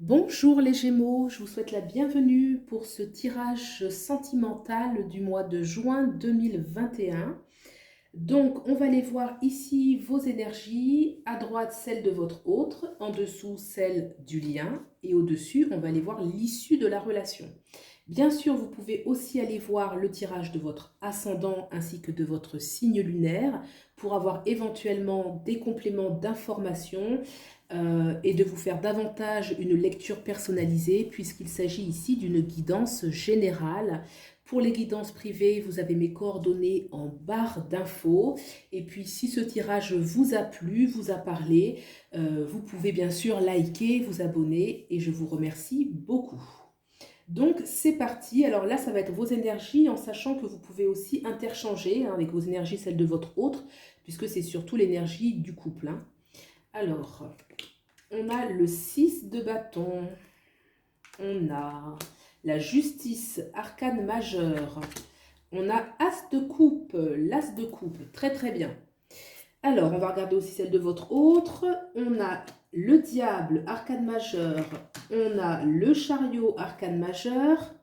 Bonjour les Gémeaux, je vous souhaite la bienvenue pour ce tirage sentimental du mois de juin 2021. Donc, on va aller voir ici vos énergies, à droite celle de votre autre, en dessous celle du lien, et au-dessus, on va aller voir l'issue de la relation. Bien sûr, vous pouvez aussi aller voir le tirage de votre ascendant ainsi que de votre signe lunaire pour avoir éventuellement des compléments d'informations et de vous faire davantage une lecture personnalisée puisqu'il s'agit ici d'une guidance générale. Pour les guidances privées, vous avez mes coordonnées en barre d'infos. Et puis, si ce tirage vous a plu, vous a parlé, vous pouvez bien sûr liker, vous abonner et je vous remercie beaucoup. Donc, c'est parti. Alors là, ça va être vos énergies en sachant que vous pouvez aussi interchanger avec vos énergies, celles de votre autre, puisque c'est surtout l'énergie du couple. Alors, on a le 6 de bâton. On a la justice, arcane majeure. On a as de coupe, l'as de coupe. Très très bien. Alors, on va regarder aussi celle de votre autre. On a le diable, arcane majeur. On a le chariot, arcane majeur.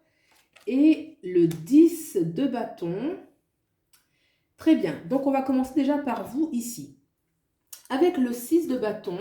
Et le 10 de bâton. Très bien. Donc, on va commencer déjà par vous ici. Avec le 6 de bâton,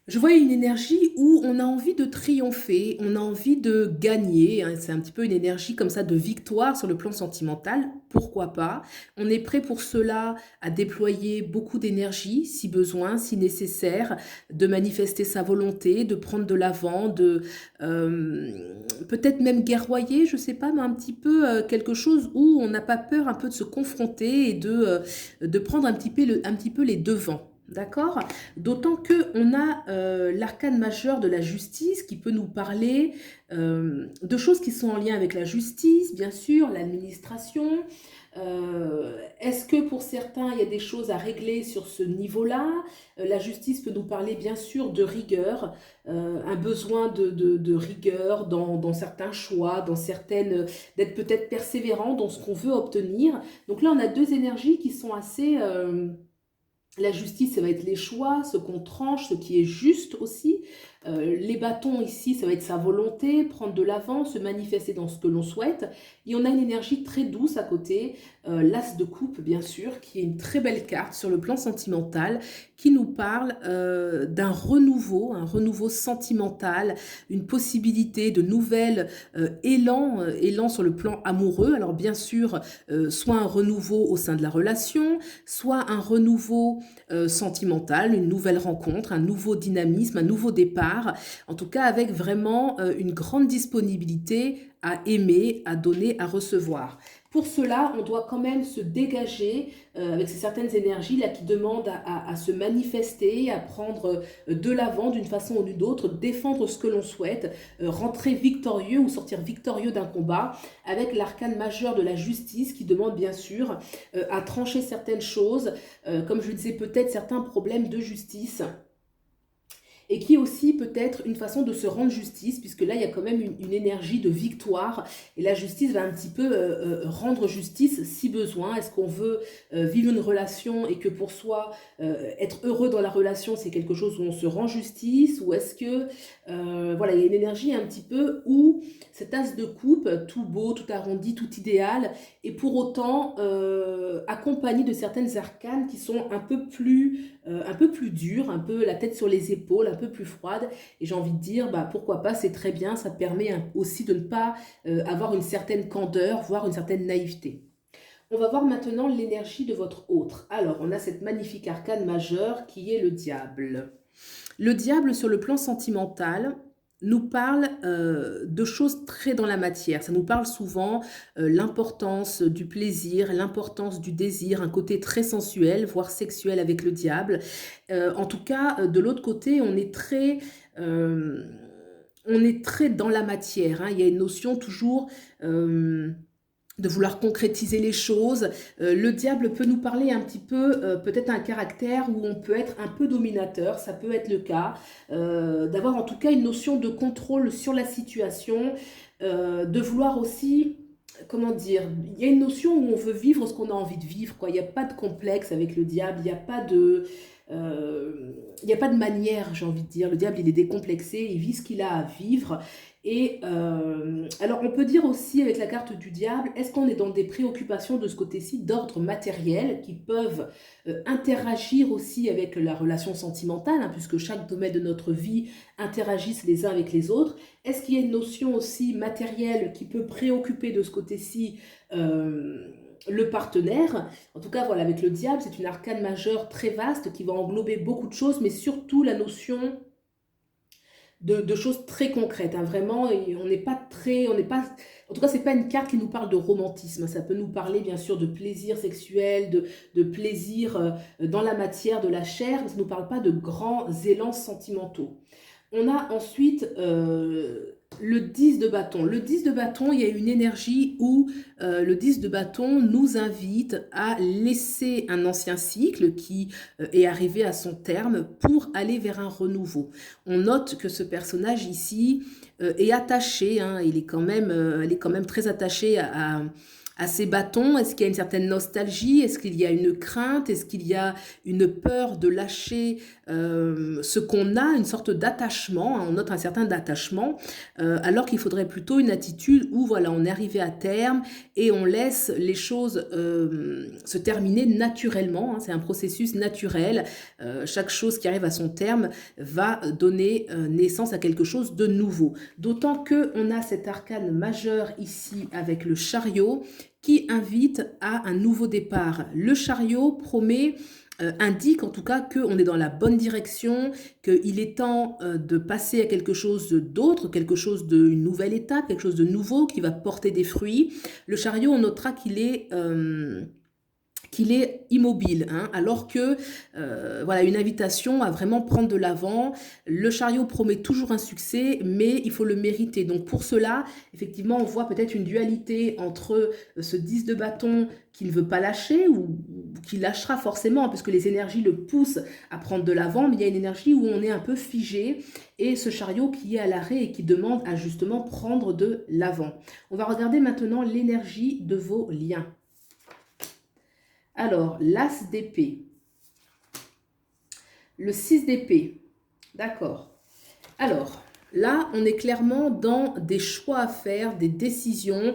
je vois une énergie où on a envie de triompher, on a envie de gagner. C'est un petit peu une énergie comme ça de victoire sur le plan sentimental. Pourquoi pas? On est prêt pour cela à déployer beaucoup d'énergie si besoin, si nécessaire, de manifester sa volonté, de prendre de l'avant, de peut-être même guerroyer, je sais pas, mais un petit peu quelque chose où on n'a pas peur un peu de se confronter et de prendre un petit peu les devants. D'accord? D'autant qu'on a l'arcane majeur de la justice qui peut nous parler de choses qui sont en lien avec la justice, bien sûr, l'administration. Est-ce que pour certains, il y a des choses à régler sur ce niveau-là? La justice peut nous parler, bien sûr, de rigueur, un besoin de rigueur dans certains choix, dans certaines, d'être peut-être persévérant dans ce qu'on veut obtenir. Donc là, on a deux énergies qui sont assez... la justice, ça va être les choix, ce qu'on tranche, ce qui est juste aussi. Les bâtons ici, ça va être sa volonté, prendre de l'avant, se manifester dans ce que l'on souhaite. Et on a une énergie très douce à côté, l'as de coupe bien sûr, qui est une très belle carte sur le plan sentimental, qui nous parle d'un renouveau, un renouveau sentimental, une possibilité de nouvel élan sur le plan amoureux. Alors bien sûr, soit un renouveau au sein de la relation, soit un renouveau sentimental, une nouvelle rencontre, un nouveau dynamisme, un nouveau départ, en tout cas avec vraiment une grande disponibilité à aimer, à donner, à recevoir. Pour cela, on doit quand même se dégager avec ces certaines énergies là qui demandent à se manifester, à prendre de l'avant d'une façon ou d'une autre, défendre ce que l'on souhaite, rentrer victorieux ou sortir victorieux d'un combat avec l'arcane majeur de la justice qui demande bien sûr à trancher certaines choses, comme je le disais, peut-être certains problèmes de justice et qui est aussi peut-être une façon de se rendre justice, puisque là, il y a quand même une énergie de victoire, et la justice va un petit peu rendre justice si besoin. Est-ce qu'on veut vivre une relation et que pour soi, être heureux dans la relation, c'est quelque chose où on se rend justice, ou est-ce que, voilà, il y a une énergie un petit peu où cet as de coupe, tout beau, tout arrondi, tout idéal, et pour autant accompagné de certaines arcanes qui sont un peu plus dures, un peu la tête sur les épaules, un peu plus froide. Et j'ai envie de dire, bah, pourquoi pas, c'est très bien, ça permet aussi de ne pas avoir une certaine candeur, voire une certaine naïveté. On va voir maintenant l'énergie de votre autre. Alors, on a cette magnifique arcane majeure qui est le diable. Le diable, sur le plan sentimental, nous parle de choses très dans la matière. Ça nous parle souvent l'importance du plaisir, l'importance du désir, un côté très sensuel, voire sexuel avec le diable. En tout cas, de l'autre côté, euh, on est très dans la matière. Hein. Il y a une notion toujours de vouloir concrétiser les choses. Le diable peut nous parler un petit peu, peut-être un caractère où on peut être un peu dominateur, ça peut être le cas, d'avoir en tout cas une notion de contrôle sur la situation, de vouloir aussi, comment dire, il y a une notion où on veut vivre ce qu'on a envie de vivre, quoi. Il n'y a pas de complexe avec le diable, il n'y a pas de... il n'y a pas de manière, j'ai envie de dire. Le diable, il est décomplexé, il vit ce qu'il a à vivre. Et alors, on peut dire aussi avec la carte du diable, est-ce qu'on est dans des préoccupations de ce côté-ci d'ordre matériel qui peuvent interagir aussi avec la relation sentimentale, hein, puisque chaque domaine de notre vie interagissent les uns avec les autres. Est-ce qu'il y a une notion aussi matérielle qui peut préoccuper de ce côté-ci le partenaire? En tout cas, voilà, avec le diable, c'est une arcane majeure très vaste qui va englober beaucoup de choses, mais surtout la notion de choses très concrètes, hein, vraiment, et on n'est pas très, on n'est pas, en tout cas, c'est pas une carte qui nous parle de romantisme. Ça peut nous parler, bien sûr, de plaisir sexuel, de plaisir dans la matière, de la chair, mais ça ne nous parle pas de grands élans sentimentaux. On a ensuite le 10 de bâton. Le 10 de bâton, il y a une énergie où le 10 de bâton nous invite à laisser un ancien cycle qui est arrivé à son terme pour aller vers un renouveau. On note que ce personnage ici est attaché, hein, elle est quand même très attachée à ces bâtons. Est-ce qu'il y a une certaine nostalgie? Est-ce qu'il y a une crainte? Est-ce qu'il y a une peur de lâcher ce qu'on a, une sorte d'attachement, hein, on note un certain attachement, alors qu'il faudrait plutôt une attitude où voilà, on est arrivé à terme et on laisse les choses se terminer naturellement, hein, c'est un processus naturel, chaque chose qui arrive à son terme va donner naissance à quelque chose de nouveau. D'autant qu'on a cet arcane majeur ici avec le chariot qui invite à un nouveau départ. Le chariot promet, indique en tout cas qu'on est dans la bonne direction, qu'il est temps de passer à quelque chose d'autre, quelque chose d'une nouvelle étape, quelque chose de nouveau qui va porter des fruits. Le chariot, on notera qu'il est immobile, hein, alors que voilà, une invitation à vraiment prendre de l'avant. Le chariot promet toujours un succès, mais il faut le mériter. Donc pour cela, effectivement, on voit peut-être une dualité entre ce 10 de bâton qui ne veut pas lâcher ou qui lâchera forcément, parce que les énergies le poussent à prendre de l'avant, mais il y a une énergie où on est un peu figé, et ce chariot qui est à l'arrêt et qui demande à justement prendre de l'avant. On va regarder maintenant l'énergie de vos liens. Alors, l'As d'épée, le 6 d'épée, d'accord. Alors, là, on est clairement dans des choix à faire, des décisions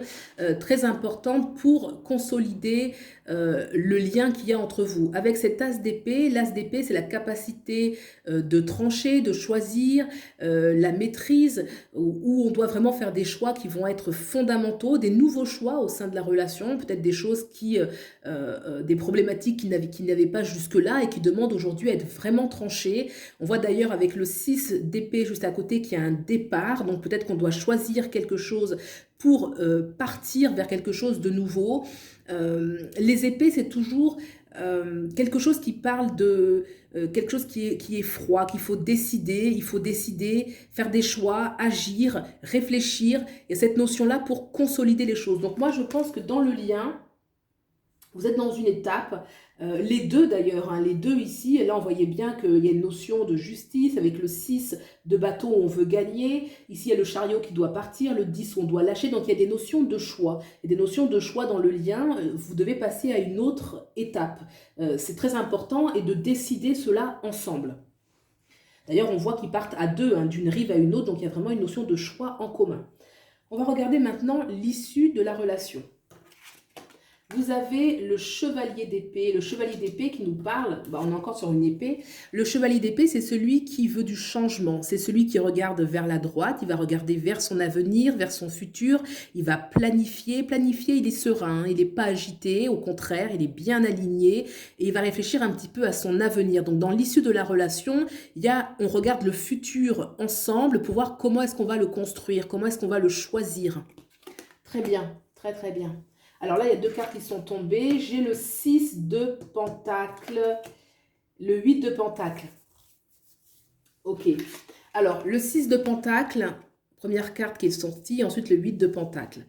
très importantes pour consolider le lien qu'il y a entre vous. Avec cet as d'épée, l'as d'épée, c'est la capacité de trancher, de choisir, la maîtrise, où on doit vraiment faire des choix qui vont être fondamentaux, des nouveaux choix au sein de la relation, peut-être des choses des problématiques qui n'avaient pas jusque-là et qui demandent aujourd'hui à être vraiment tranchées. On voit d'ailleurs avec le 6 d'épée juste à côté qu'il y a un départ, donc peut-être qu'on doit choisir quelque chose pour partir vers quelque chose de nouveau. Les épées, c'est toujours quelque chose qui parle de quelque chose qui est froid, qu'il faut décider, il faut décider, faire des choix, agir, réfléchir. Il y a cette notion-là pour consolider les choses. Donc moi, je pense que dans le lien, vous êtes dans une étape, les deux d'ailleurs, hein, les deux ici, et là on voyait bien qu'il y a une notion de justice avec le 6 de bâton où on veut gagner, ici il y a le chariot qui doit partir, le 10 où on doit lâcher, donc il y a des notions de choix, et des notions de choix dans le lien, vous devez passer à une autre étape, c'est très important et de décider cela ensemble. D'ailleurs on voit qu'ils partent à deux, hein, d'une rive à une autre, donc il y a vraiment une notion de choix en commun. On va regarder maintenant l'issue de la relation. Vous avez le chevalier d'épée qui nous parle, on est encore sur une épée, le chevalier d'épée c'est celui qui veut du changement, c'est celui qui regarde vers la droite, il va regarder vers son avenir, vers son futur, il va planifier, il est serein, il n'est pas agité, au contraire, il est bien aligné et il va réfléchir un petit peu à son avenir. Donc dans l'issue de la relation, on regarde le futur ensemble pour voir comment est-ce qu'on va le construire, comment est-ce qu'on va le choisir. Très bien, très très bien. Alors là, il y a deux cartes qui sont tombées. J'ai le 6 de Pentacle, le 8 de Pentacle. Ok. Alors, le 6 de Pentacle, première carte qui est sortie, ensuite le 8 de Pentacle.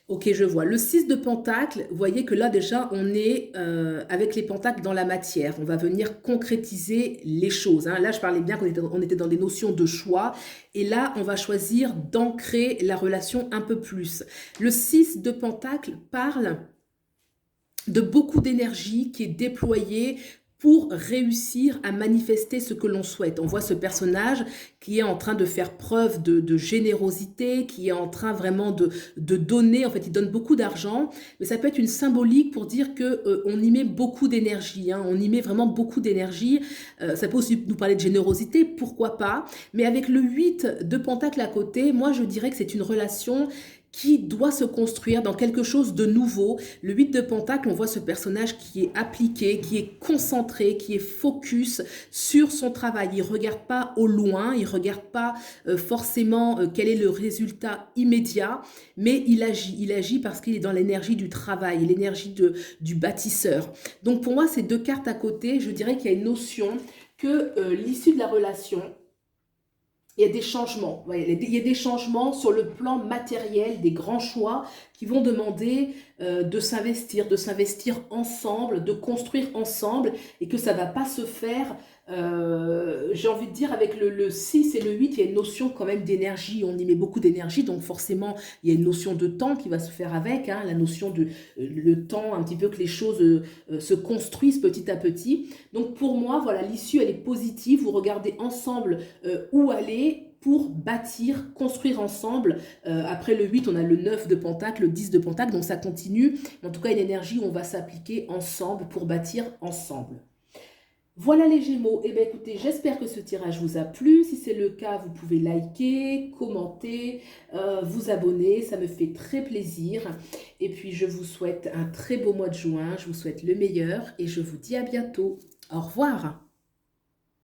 Ok, je vois. Le 6 de Pentacle, vous voyez que là déjà, on est avec les pentacles dans la matière. On va venir concrétiser les choses, hein. Là, je parlais bien qu'on était dans des notions de choix. Et là, on va choisir d'ancrer la relation un peu plus. Le 6 de Pentacle parle de beaucoup d'énergie qui est déployée pour réussir à manifester ce que l'on souhaite. On voit ce personnage qui est en train de faire preuve de générosité, qui est en train vraiment de donner, en fait il donne beaucoup d'argent, mais ça peut être une symbolique pour dire que on y met beaucoup d'énergie, hein, on y met vraiment beaucoup d'énergie. Ça peut aussi nous parler de générosité, pourquoi pas, mais avec le 8 de Pentacle à côté, moi je dirais que c'est une relation qui doit se construire dans quelque chose de nouveau. Le 8 de Pentacle, on voit ce personnage qui est appliqué, qui est concentré, qui est focus sur son travail. Il ne regarde pas au loin, il ne regarde pas forcément quel est le résultat immédiat, mais il agit parce qu'il est dans l'énergie du travail, l'énergie du bâtisseur. Donc pour moi, ces deux cartes à côté, je dirais qu'il y a une notion que l'issue de la relation, il y a des changements. Il y a des changements sur le plan matériel, des grands choix qui vont demander de s'investir ensemble, de construire ensemble, et que ça ne va pas se faire, j'ai envie de dire, avec le 6 et le 8, il y a une notion quand même d'énergie, on y met beaucoup d'énergie, donc forcément il y a une notion de temps qui va se faire avec, hein, la notion de le temps, un petit peu que les choses se construisent petit à petit. Donc pour moi, voilà, l'issue elle est positive, vous regardez ensemble où aller pour bâtir, construire ensemble. Après le 8, on a le 9 de Pentacle, le 10 de Pentacle, donc ça continue. En tout cas, une énergie où on va s'appliquer ensemble pour bâtir ensemble. Voilà les Gémeaux. Eh bien écoutez, j'espère que ce tirage vous a plu. Si c'est le cas, vous pouvez liker, commenter, vous abonner. Ça me fait très plaisir. Et puis je vous souhaite un très beau mois de juin. Je vous souhaite le meilleur et je vous dis à bientôt. Au revoir.